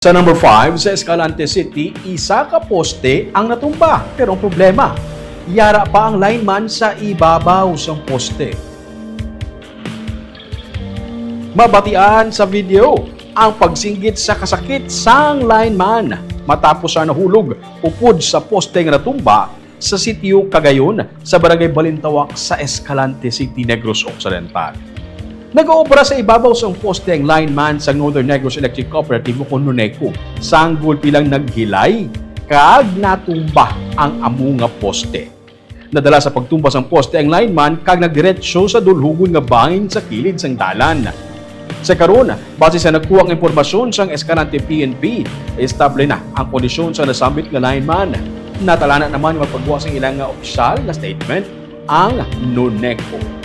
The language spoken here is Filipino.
Sa number 5, sa Escalante City, isa ka poste ang natumba. Pero ang problema, yara pa ang lineman sa ibabaw sa poste. Mabatian sa video ang pagsinggit sa kasakit sang lineman matapos siya nahulog upod sa poste nga natumba sa sitio Cagayon sa Barangay Balintawak sa Escalante City, Negros Occidental. Nag-oopera sa ibabaw sa poste ang lineman sa Northern Negros Electric Cooperative o Nuneco. Sanggol pilang naghilay, kag natumba ang amunga poste. Nadala sa pagtumba sa poste ang lineman kag nagdiretsyo sa dulhugon nga bangin sa kilid sang dalan. Sa karon, base sa nagkuha ng impormasyon sang Escalante PNP, estable na ang kondisyon sa nasambit nga lineman. Natalana naman yung magpagawa sa ilang opisyal na statement ang Nuneco.